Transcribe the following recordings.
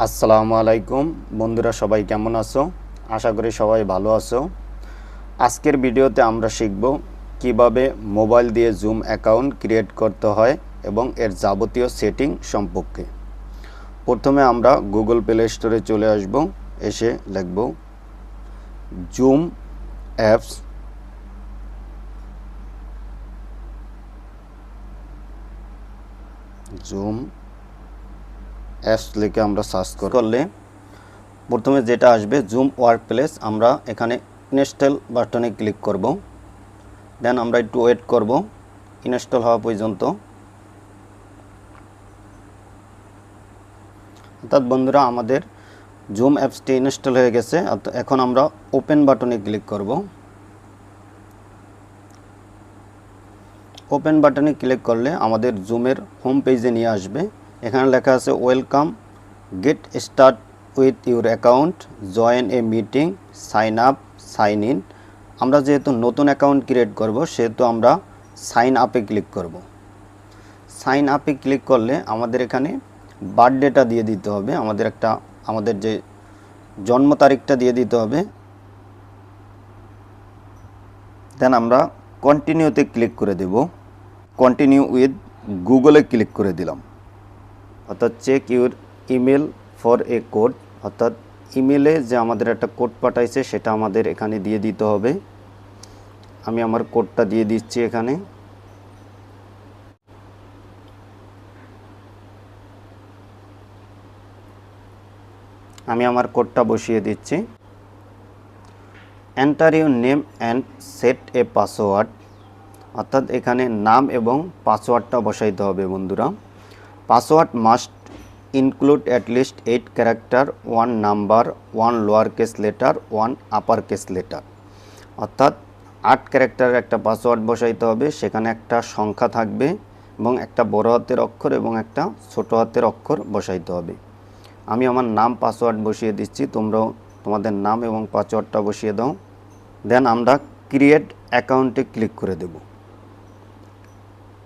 আসসালামু আলাইকুম বন্ধুরা, সবাই কেমন আছো? আশা করি সবাই ভালো আছো। আজকের ভিডিওতে আমরা শিখব কিভাবে মোবাইল দিয়ে জুম অ্যাকাউন্ট ক্রিয়েট করতে হয় এবং এর যাবতীয় সেটিং সম্পর্কে। প্রথমে আমরা গুগল প্লে স্টোরে চলে আসব, এসে লিখব জুম অ্যাপস। জুম অ্যাপস লিখে আমরা সার্চ করলে প্রথমে যেটা আসবে জুম ওয়ার্ক প্লেস। আমরা এখানে ইনস্টল বাটনে ক্লিক করব, দেন আমরা একটু ওয়েট করব ইনস্টল হওয়া পর্যন্ত। অর্থাৎ বন্ধুরা, আমাদের জুম অ্যাপসটি ইনস্টল হয়ে গেছে। এখন আমরা ওপেন বাটনে ক্লিক করব। ওপেন বাটনে ক্লিক করলে আমাদের জুমের হোম পেজে নিয়ে আসবে। এখানে লেখা আছে welcome, get start with your account, join a meeting, sign up, sign in. আমরা যেহেতু নতুন অ্যাকাউন্ট ক্রিয়েট করব, সেহেতু আমরা সাইন আপে ক্লিক করব। সাইন আপে ক্লিক করলে আমাদের এখানে বার্থডেটা দিয়ে দিতে হবে, আমাদের যে জন্ম তারিখটা দিয়ে দিতে হবে। দেন আমরা কন্টিনিউতে ক্লিক করে দেব। কন্টিনিউ উইথ গুগলে ক্লিক করে দিলাম। অর্থাৎ check your email for a code, অর্থাৎ ইমেলে যে আমাদের একটা কোড পাঠাইছে সেটা আমাদের এখানে দিয়ে দিতে হবে। আমি আমার কোডটা দিয়ে দিচ্ছি এখানে। আমি আমার কোডটা বসিয়ে দিচ্ছি। Enter your name and set A password, অর্থাৎ এখানে নাম এবং পাসওয়ার্ডটা বসাইতে হবে বন্ধুরা। Password must include at least 8 character, 1 number, 1 lower case letter, 1 upper case letter. অর্থাৎ 8 ক্যারেক্টারের একটা পাসওয়ার্ড বসাইতে হবে। সেখানে একটা সংখ্যা থাকবে এবং একটা বড় হাতের অক্ষর এবং একটা ছোট হাতের অক্ষর বসাইতে হবে। আমি আমার নাম পাসওয়ার্ড বসিয়ে দিচ্ছি, তোমরাও তোমাদের নাম এবং পাসওয়ার্ডটা বসিয়ে দাও। দেন আমরা ক্রিয়েট অ্যাকাউন্টে ক্লিক করে দেব।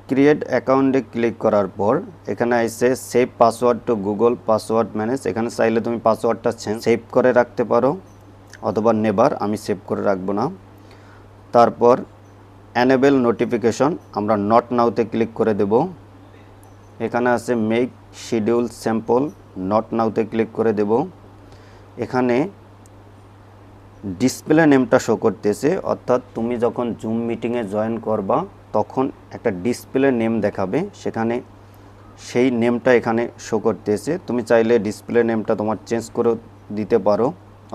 ক্রিয়েট অ্যাকাউন্টে ক্লিক করার পর এখানে এসে save password two Google password manage. এখানে চাইলে তুমি পাসওয়ার্ডটা সেভ করে রাখতে পারো অথবা নেবার, আমি সেভ করে রাখবো না। তারপর এনেবল নোটিফিকেশন, আমরা নট নাওতে ক্লিক করে দেব। এখানে আছে মেক শিডিউল স্যাম্পল, নট নাওতে ক্লিক করে দেব। এখানে ডিসপ্লে নেমটা শো করতেছে, অর্থাৎ তুমি যখন জুম মিটিংয়ে জয়েন করবা তখন একটা ডিসপ্লে নেম দেখাবে, সেখানে সেই নেমটা এখানে শো করতেছে। তুমি চাইলে ডিসপ্লে নেমটা তোমার চেঞ্জ করে দিতে পারো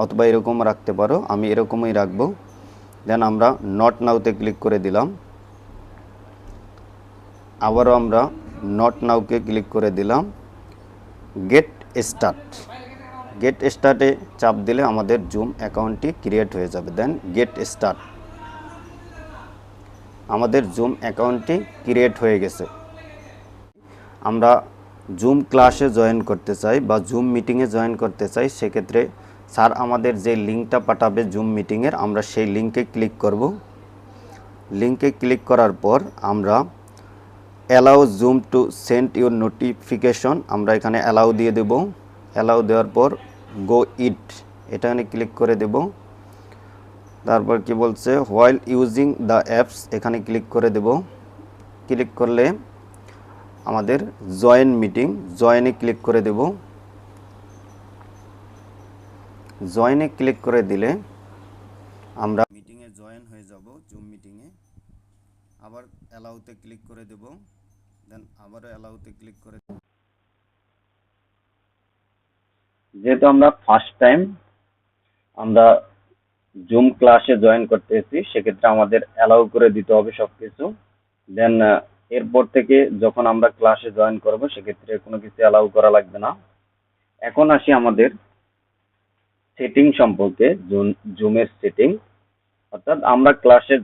অথবা এরকম রাখতে পারো, আমি এরকমই রাখবো। দেন আমরা নট নাওতে ক্লিক করে দিলাম। আবারও আমরা নট নাওকে ক্লিক করে দিলাম। গেট স্টার্ট, গেট স্টার্টে চাপ দিলে আমাদের জুম অ্যাকাউন্টটি ক্রিয়েট হয়ে যাবে। দেন গেট স্টার্ট, আমাদের জুম অ্যাকাউন্টটি ক্রিয়েট হয়ে গেছে। আমরা জুম ক্লাসে জয়েন করতে চাই বা জুম মিটিংয়ে জয়েন করতে চাই, সেক্ষেত্রে স্যার আমাদের যে লিঙ্কটা পাঠাবে জুম মিটিংয়ের, আমরা সেই লিঙ্কে ক্লিক করব। লিঙ্কে ক্লিক করার পর আমরা allow zoom to send your notification, আমরা এখানে অ্যালাউ দিয়ে দেব। অ্যালাউ দেওয়ার পর গো ইট, এখানে ক্লিক করে দেব। তারপর কি বলছে, হোয়াইল ইউজিং দ্য অ্যাপস, এখানে ক্লিক করে দেব। ক্লিক করলে আমাদের জয়েন মিটিং, জয়েনে ক্লিক করে দেব। জয়েনে ক্লিক করে দিলে আমরা মিটিংয়ে জয়েন হয়ে যাব। জুম মিটিংয়ে আবার অ্যালাউতে ক্লিক করে দেব। দেন আবারও অ্যালাউতে ক্লিক করে দেব। যেহেতু আমরা ফার্স্ট টাইম আমরা জুম ক্লাসে জয়েন করতেছি, সেক্ষেত্রে আমাদের অ্যালাউ করে দিতে হবে সবকিছু। দেন এরপর থেকে যখন আমরা ক্লাসে জয়েন করব, সেক্ষেত্রে কোনো কিছু অ্যালাউ করা লাগবে না। এখন আসি আমাদের সেটিং সম্পর্কে, জুমের সেটিং। অর্থাৎ আমরা ক্লাসে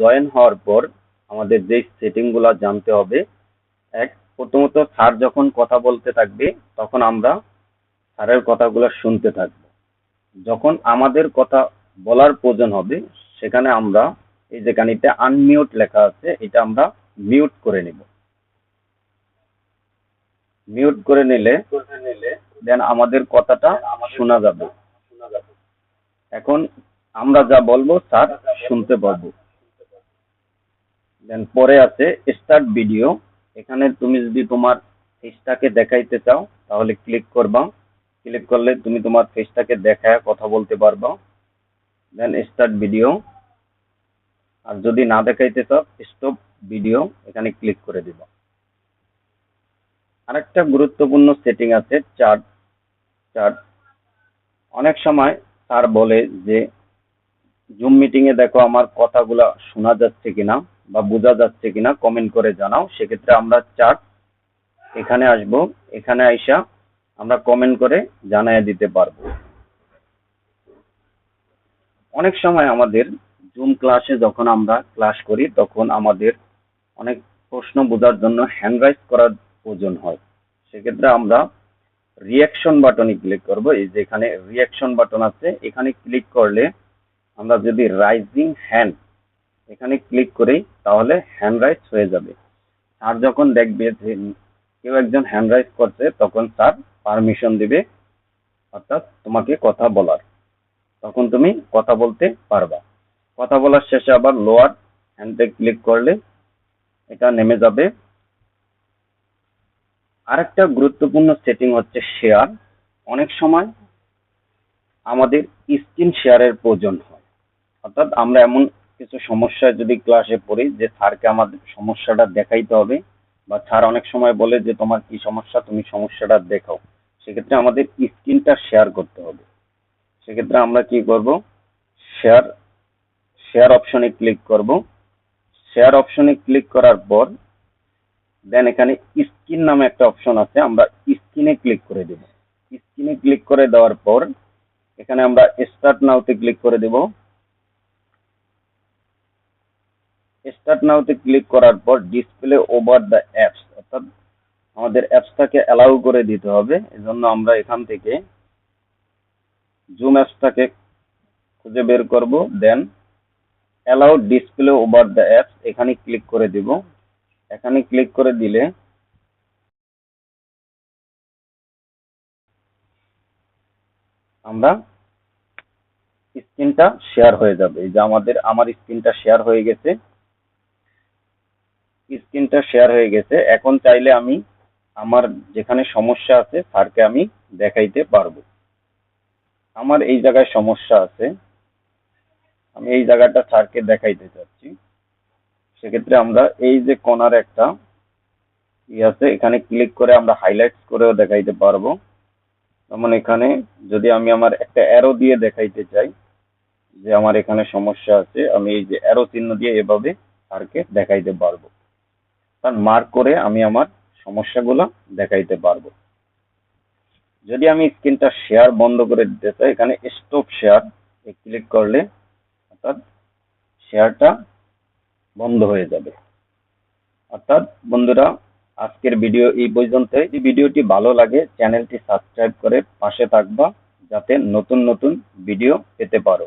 জয়েন হওয়ার পর আমাদের যে সেটিংগুলো জানতে হবে। প্রথমত স্যার যখন কথা বলতে থাকবে তখন আমরা স্যারের কথাগুলো শুনতে থাকবো। যখন আমাদের কথা বলার প্রয়োজন হবে, সেখানে আমরা এই যে খানিকটা আনমিউট লেখা আছে, এটা আমরা মিউট করে নেব। মিউট করে নিলে দেন আমাদের কথাটা শোনা যাবে। এখন আমরা যা বলবো স্যার শুনতে পারবো। দেন পরে আছে স্টার্ট ভিডিও। এখানে তুমি যদি তোমার ফেসটাকে দেখাইতে চাও তাহলে ক্লিক করবা। ক্লিক করলে তুমি তোমার ফেসটাকে দেখায় কথা বলতে পারবা। Then start video. আর যদি না দেখাইতে চাও স্টপ ভিডিও, এখানে ক্লিক করে দিবা। আরেকটা গুরুত্বপূর্ণ সেটিং আছে চার্ট। চার্ট অনেক সময় স্যার বলে যে জুম মিটিং এ দেখো আমার কথাগুলা শোনা যাচ্ছে কিনা বা বোঝা যাচ্ছে কিনা কমেন্ট করে জানাও। সেক্ষেত্রে আমরা চার্ট এখানে আসব। এখানে আইসা আমরা কমেন্ট করে জানাইয়া দিতে পারবো। অনেক সময় আমাদের জুম ক্লাসে যখন আমরা ক্লাস করি তখন আমাদের অনেক প্রশ্ন বোঝার জন্য হ্যান্ড রাইজ করার প্রয়োজন হয়। সেক্ষেত্রে আমরা রিয়াকশন বাটনে ক্লিক করব। এই যে এখানে রিয়াকশন বাটন আছে, এখানে ক্লিক করলে আমরা যদি রাইজিং হ্যান্ড এখানে ক্লিক করি তাহলে হ্যান্ড রাইজ হয়ে যাবে। স্যার যখন দেখবে যে কেউ একজন হ্যান্ড রাইজ করছে তখন স্যার পারমিশন দিবে, অর্থাৎ তোমাকে কথা বলার, তখন তুমি কথা বলতে পারবা। কথা বলার শেষে আবার লোয়ার হ্যান্ডে ক্লিক করলে এটা নেমে যাবে। আরেকটা গুরুত্বপূর্ণ সেটিং হচ্ছে শেয়ার। অনেক সময় আমাদের স্ক্রিন শেয়ারের প্রয়োজন হয়, অর্থাৎ আমরা এমন কিছু সমস্যায় যদি ক্লাসে পড়ি যে স্যারকে আমাদের সমস্যাটা দেখাইতে হবে, বা স্যার অনেক সময় বলে যে তোমার কি সমস্যা তুমি সমস্যাটা দেখাও। সেক্ষেত্রে আমাদের স্ক্রিনটা শেয়ার করতে হবে। সেক্ষেত্রে আমরা কি করব, শেয়ার শেয়ার অপশনে ক্লিক করব। শেয়ার অপশনে ক্লিক করার পর দেন এখানে স্ক্রিন নামে একটা অপশন আছে, আমরা স্ক্রিনে ক্লিক করে দেব। স্ক্রিনে ক্লিক করে দেওয়ার পর এখানে আমরা স্টার্ট নাওতে ক্লিক করে দেব। স্টার্ট নাওতে ক্লিক করার পর ডিসপ্লে ওভার দ্য অ্যাপস, অর্থাৎ আমাদের অ্যাপসটাকে অ্যালাউ করে দিতে হবে। এজন্য আমরা এখান থেকে জুম অ্যাপসটাকে খুঁজে বের করব। Then allow display over the apps এখানে ক্লিক করে দিব। এখানে ক্লিক করে দিলে আমরা স্ক্রিনটা শেয়ার হয়ে যাবে। এই যে আমার স্ক্রিনটা শেয়ার হয়ে গেছে। স্ক্রিনটা শেয়ার হয়ে গেছে। এখন চাইলে আমি আমার যেখানে সমস্যা আছে স্যারকে আমি দেখাইতে পারবো। আমার এই জায়গায় সমস্যা আছে, আমি এই জায়গাটা স্যারকে দেখাইতে চাচ্ছি। সেক্ষেত্রে আমরা এই যে কর্নার একটা আছে, এখানে ক্লিক করে আমরা হাইলাইটস করেও দেখাইতে পারবো। যেমন এখানে যদি আমি আমার একটা অ্যারো দিয়ে দেখাইতে চাই যে আমার এখানে সমস্যা আছে, আমি এই যে অ্যারো চিহ্ন দিয়ে এভাবে স্যারকে দেখাইতে পারবো। কারণ মার্ক করে আমি আমার সমস্যাগুলো দেখাইতে পারবো। যদি আমি স্ক্রিনটা শেয়ার বন্ধ করে দিতে চাই, এখানে স্টপ শেয়ার ক্লিক করলে অর্থাৎ শেয়ারটা বন্ধ হয়ে যাবে। অর্থাৎ বন্ধুরা, আজকের ভিডিও এই পর্যন্তই। যদি ভিডিওটি ভালো লাগে চ্যানেলটি সাবস্ক্রাইব করে পাশে থাকবা যাতে নতুন নতুন ভিডিও পেতে পারো।